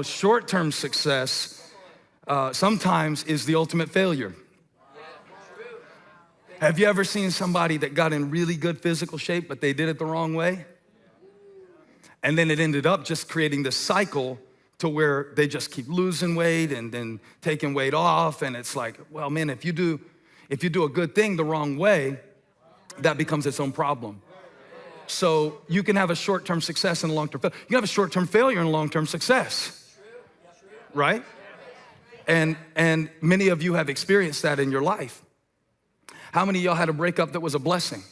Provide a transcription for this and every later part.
short-term success sometimes is the ultimate failure. Have you ever seen somebody that got in really good physical shape, but they did it the wrong way? And then it ended up just creating this cycle to where they just keep losing weight and then taking weight off. And it's like, well, man, if you do a good thing the wrong way, that becomes its own problem. So you can have a short-term success and a long-term failure. You can have a short-term failure and a long-term success, right? And many of you have experienced that in your life. How many of y'all had a breakup that was a blessing?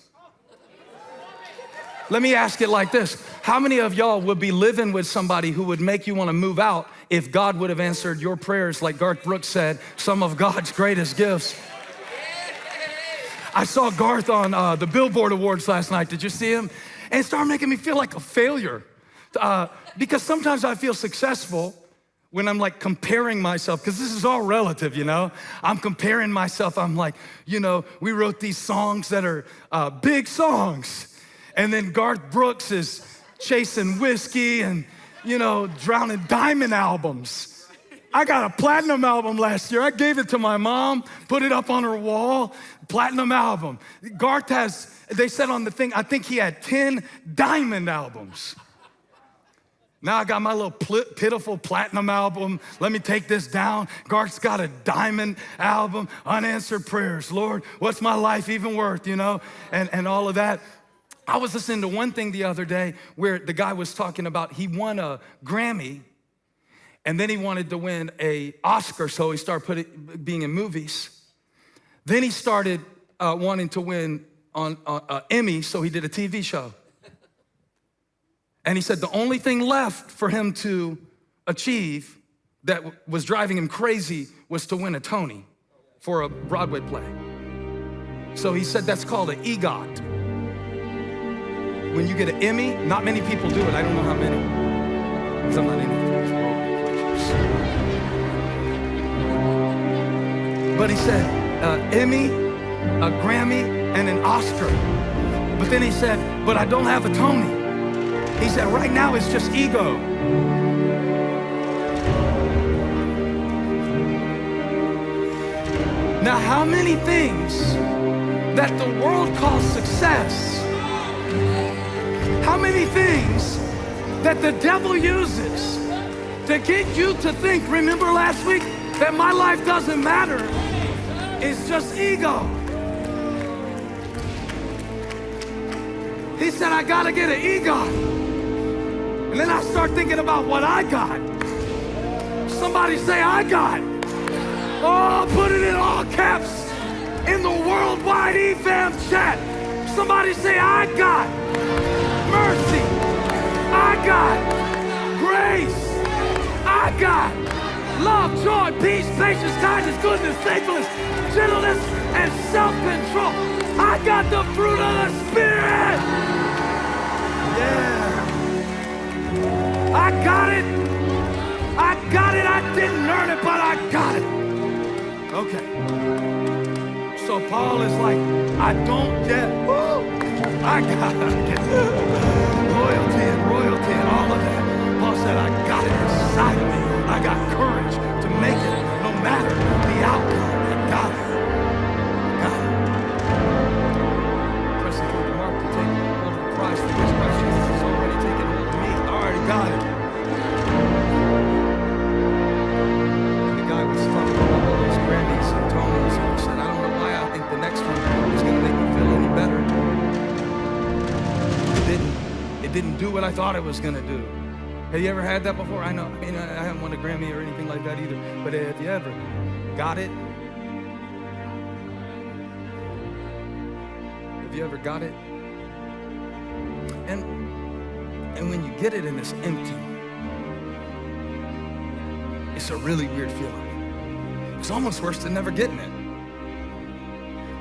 Let me ask it like this. How many of y'all would be living with somebody who would make you want to move out if God would have answered your prayers like Garth Brooks said, some of God's greatest gifts? I saw Garth on the Billboard Awards last night. Did you see him? And it started making me feel like a failure. Because sometimes I feel successful when I'm like comparing myself, because this is all relative, I'm comparing myself. I'm like, we wrote these songs that are big songs. And then Garth Brooks is chasing whiskey and, drowning diamond albums. I got a platinum album last year. I gave it to my mom, put it up on her wall, platinum album. Garth they said on the thing, I think he had 10 diamond albums. Now I got my little pitiful platinum album. Let me take this down. Garth's got a diamond album, unanswered prayers. Lord, what's my life even worth, and all of that. I was listening to one thing the other day where the guy was talking about he won a Grammy and then he wanted to win an Oscar, so he started being in movies. Then he started wanting to win on Emmy, so he did a TV show. And he said the only thing left for him to achieve that was driving him crazy was to win a Tony for a Broadway play. So he said that's called an EGOT. When you get an Emmy, not many people do it. I don't know how many, because I'm not in those world. But he said Emmy, a Grammy, and an Oscar. But then he said, but I don't have a Tony. He said, right now it's just ego. Now, how many things that the world calls success, how many things that the devil uses to get you to think, remember last week, that my life doesn't matter, is just ego. He said, I gotta get an EGOT. And then I start thinking about what I got. Somebody say, I got. Oh, put it in all caps in the worldwide EFAM chat. Somebody say, I got mercy. I got grace. I got love, joy, peace, patience, kindness, goodness, faithfulness, gentleness, and self-control. I got the fruit of the Spirit. Yeah. I got it. I got it. I didn't earn it, but I got it. Okay. So Paul is like, I don't get, I got it. Loyalty and all of that. Paul said, I got it inside of me. I got courage to make it no matter the outcome. I got it. Pressing toward the mark to take hold of the prize for this Christ Jesus has already taken hold of me. I already got it. And the guy was talking about all those Grammys and Tonys, and he said, I don't know why I think the next one is going to make me feel any better. It didn't do what I thought it was going to do. Have you ever had that before? I know, I haven't won a Grammy or anything like that either, but have you ever got it? Have you ever got it? And when you get it and it's empty, it's a really weird feeling. It's almost worse than never getting it.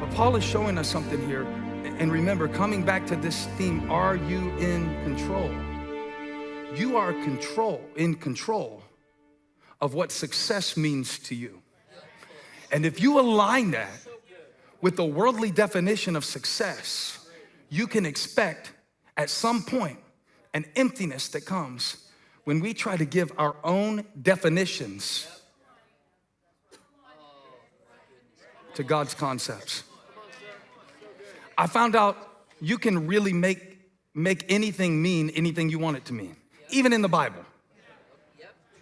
But Paul is showing us something here. And remember, coming back to this theme, are you in control? You are in control of what success means to you. And if you align that with the worldly definition of success, you can expect at some point an emptiness that comes when we try to give our own definitions to God's concepts. I found out you can really make anything mean anything you want it to mean, even in the Bible.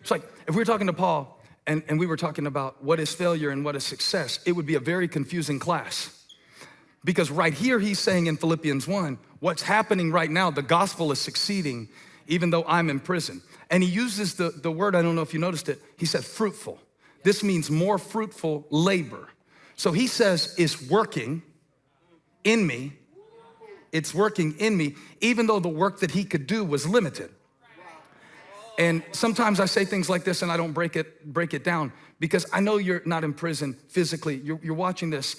It's like if we were talking to Paul and we were talking about what is failure and what is success, it would be a very confusing class. Because right here he's saying in Philippians 1, what's happening right now, the gospel is succeeding even though I'm in prison. And he uses the word, I don't know if you noticed it, he said fruitful. This means more fruitful labor. So he says it's working in me. It's working in me, even though the work that he could do was limited. And sometimes I say things like this and I don't break it down because I know you're not in prison physically. You're watching this.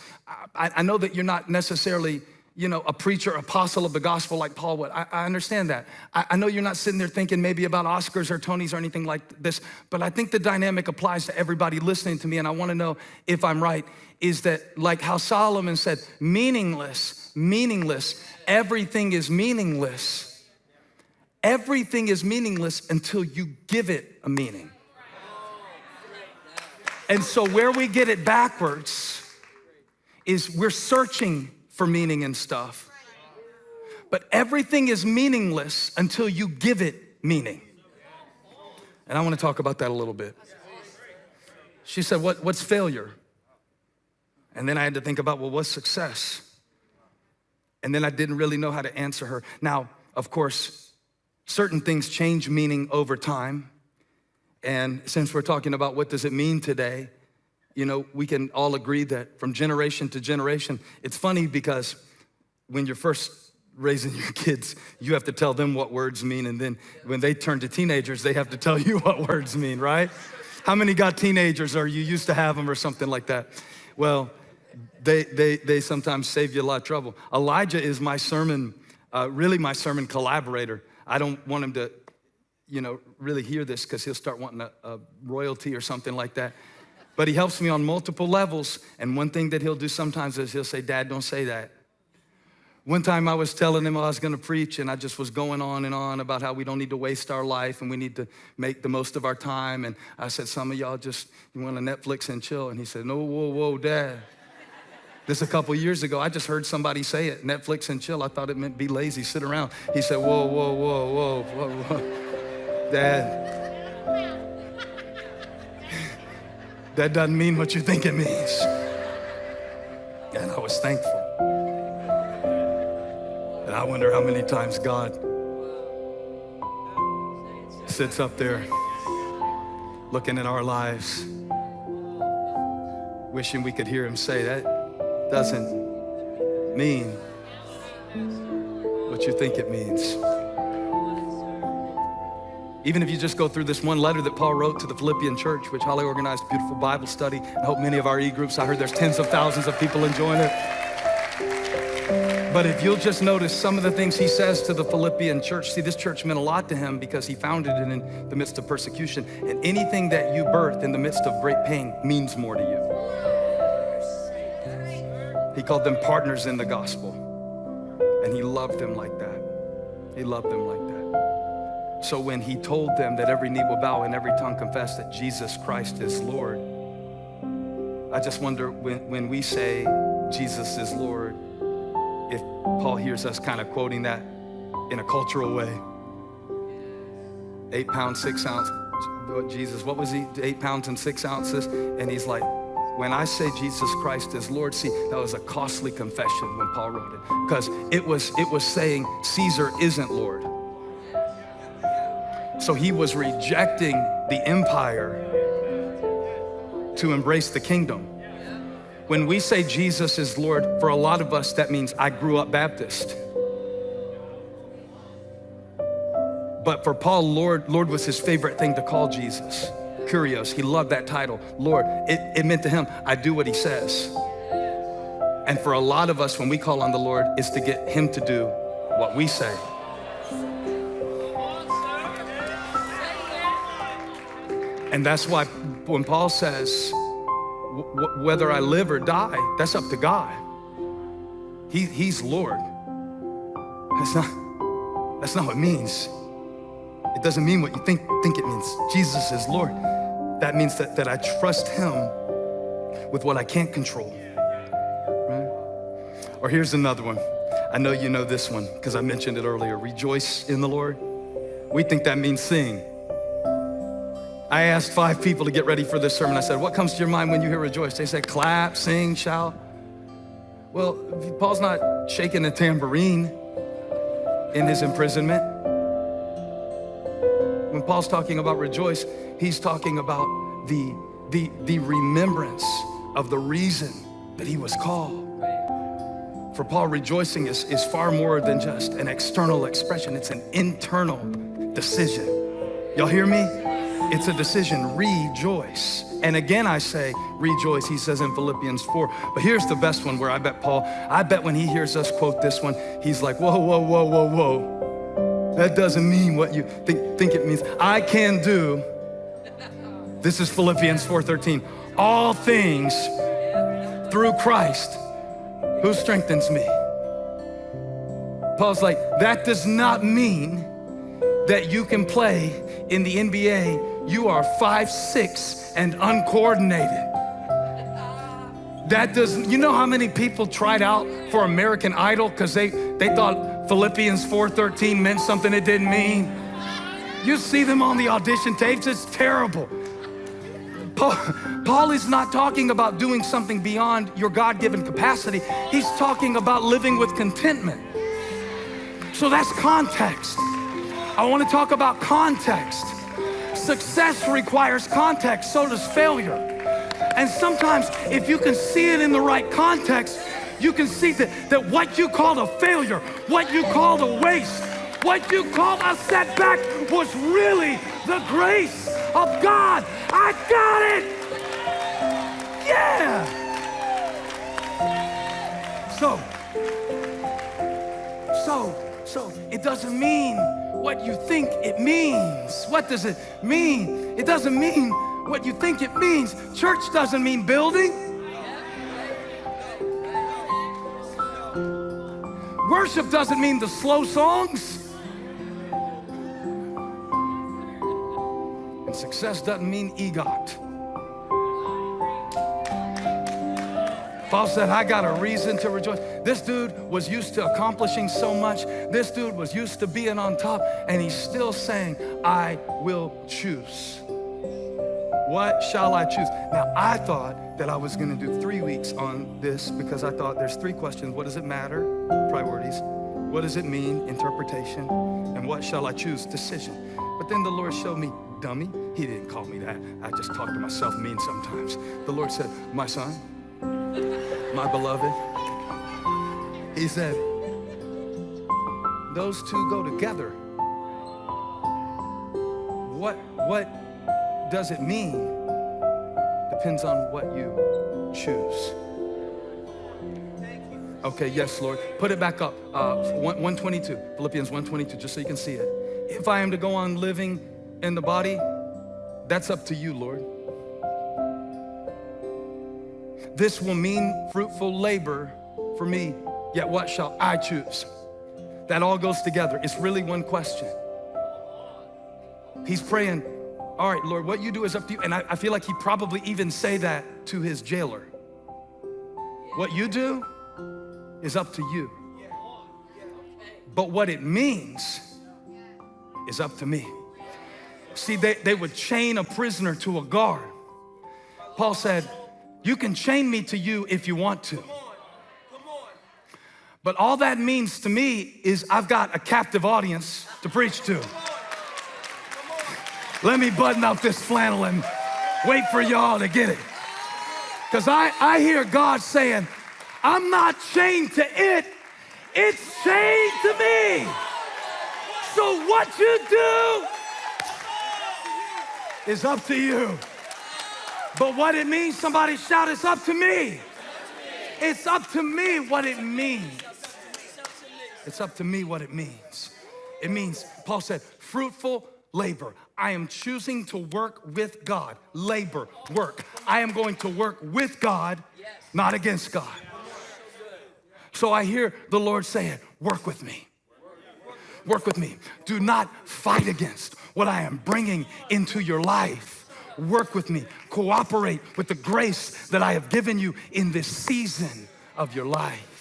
I know that you're not necessarily, a preacher, apostle of the gospel like Paul would. I understand that. I know you're not sitting there thinking maybe about Oscars or Tonys or anything like this, but I think the dynamic applies to everybody listening to me, and I wanna know if I'm right, is that like how Solomon said, meaningless, everything is meaningless. Everything is meaningless until you give it a meaning. And so where we get it backwards is we're searching for meaning and stuff. But everything is meaningless until you give it meaning. And I want to talk about that a little bit. She said, what's failure? And then I had to think about, what's success? And then I didn't really know how to answer her. Now, of course, certain things change meaning over time. And since we're talking about what does it mean today, we can all agree that from generation to generation, it's funny because when you're first raising your kids, you have to tell them what words mean. And then when they turn to teenagers, they have to tell you what words mean, right? How many got teenagers or you used to have them or something like that? Well, they sometimes save you a lot of trouble. Elijah is my sermon collaborator. I don't want him to, really hear this because he'll start wanting a royalty or something like that. But he helps me on multiple levels. And one thing that he'll do sometimes is he'll say, Dad, don't say that. One time I was telling him I was gonna preach and I just was going on and on about how we don't need to waste our life and we need to make the most of our time. And I said, some of y'all you wanna Netflix and chill. And he said, no, whoa, Dad. This a couple years ago, I just heard somebody say it, Netflix and chill. I thought it meant be lazy, sit around. He said, whoa. Dad, that doesn't mean what you think it means. And I was thankful. And I wonder how many times God sits up there looking at our lives, wishing we could hear him say, that doesn't mean what you think it means. Even if you just go through this one letter that Paul wrote to the Philippian church, which Holly organized a beautiful Bible study. I hope many of our e-groups, I heard there's tens of thousands of people enjoying it. But if you'll just notice some of the things he says to the Philippian church, see, this church meant a lot to him because he founded it in the midst of persecution. And anything that you birth in the midst of great pain means more to you. He called them partners in the gospel. And he loved them like that. He loved them like that. So when he told them that every knee will bow and every tongue confess that Jesus Christ is Lord, I just wonder when we say Jesus is Lord, if Paul hears us kind of quoting that in a cultural way. 8 pounds, 6 ounces, Jesus, what was he? 8 pounds and 6 ounces. And he's like, when I say Jesus Christ is Lord, see, that was a costly confession when Paul wrote it, because it was saying Caesar isn't Lord. So he was rejecting the empire to embrace the kingdom. When we say Jesus is Lord, for a lot of us, that means I grew up Baptist. But for Paul, Lord was his favorite thing to call Jesus. Kurios, he loved that title, Lord. It meant to him, I do what he says. And for a lot of us, when we call on the Lord, it's to get him to do what we say. And that's why when Paul says, whether I live or die, that's up to God. He's Lord. That's not what it means. It doesn't mean what you think it means. Jesus is Lord. That means that I trust him with what I can't control. Right? Or here's another one. I know you know this one because I mentioned it earlier. Rejoice in the Lord. We think that means sing. I asked 5 people to get ready for this sermon. I said, what comes to your mind when you hear rejoice? They said, clap, sing, shout. Well, Paul's not shaking a tambourine in his imprisonment. When Paul's talking about rejoice, he's talking about the remembrance of the reason that he was called. For Paul, rejoicing is far more than just an external expression. It's an internal decision. Y'all hear me? It's a decision, rejoice. And again, I say rejoice, he says in Philippians 4. But here's the best one where I bet when he hears us quote this one, he's like, whoa, whoa, whoa, whoa, whoa. That doesn't mean what you think it means. I can do, this is Philippians 4:13, all things through Christ who strengthens me. Paul's like, that does not mean that you can play in the NBA. You are 5'6" and uncoordinated. You know how many people tried out for American Idol because they thought Philippians 4:13 meant something it didn't mean? You see them on the audition tapes, it's terrible. Paul is not talking about doing something beyond your God-given capacity. He's talking about living with contentment. So that's context. I want to talk about context. Success requires context, so does failure. And sometimes if you can see it in the right context, you can see that what you called a failure, what you called a waste, what you called a setback was really the grace of God. I got it! Yeah! So it doesn't mean what you think it means. What does it mean? It doesn't mean what you think it means. Church doesn't mean building. Worship doesn't mean the slow songs. And success doesn't mean EGOT. Paul said, I got a reason to rejoice. This dude was used to accomplishing so much. This dude was used to being on top, and he's still saying, I will choose. What shall I choose? Now, I thought that I was gonna do 3 weeks on this because I thought there's 3 questions. What does it matter? Priorities. What does it mean? Interpretation. And what shall I choose? Decision. But then the Lord showed me, dummy. He didn't call me that. I just talk to myself mean sometimes. The Lord said, my son, my beloved, he said, those two go together. What does it mean? Depends on what you choose. Okay, yes, Lord. Put it back up. 122, Philippians 1:22, just so you can see it. If I am to go on living in the body, that's up to you, Lord. This will mean fruitful labor for me, yet what shall I choose? That all goes together. It's really one question. He's praying, all right, Lord, what you do is up to you. And I feel like he probably even say that to his jailer. What you do is up to you. But what it means is up to me. See, they would chain a prisoner to a guard. Paul said, you can chain me to you if you want to. But all that means to me is I've got a captive audience to preach to. Let me button up this flannel and wait for y'all to get it. Because I hear God saying, I'm not chained to it, it's chained to me. So what you do is up to you. But what it means, somebody shout, it's up to me. It's up to me what it means. It's up to me what it means. It means, Paul said, fruitful labor. I am choosing to work with God. Labor, work. I am going to work with God, not against God. So I hear the Lord saying, work with me. work with me. Do not fight against what I am bringing into your life. Work with me. Cooperate with the grace that I have given you in this season of your life.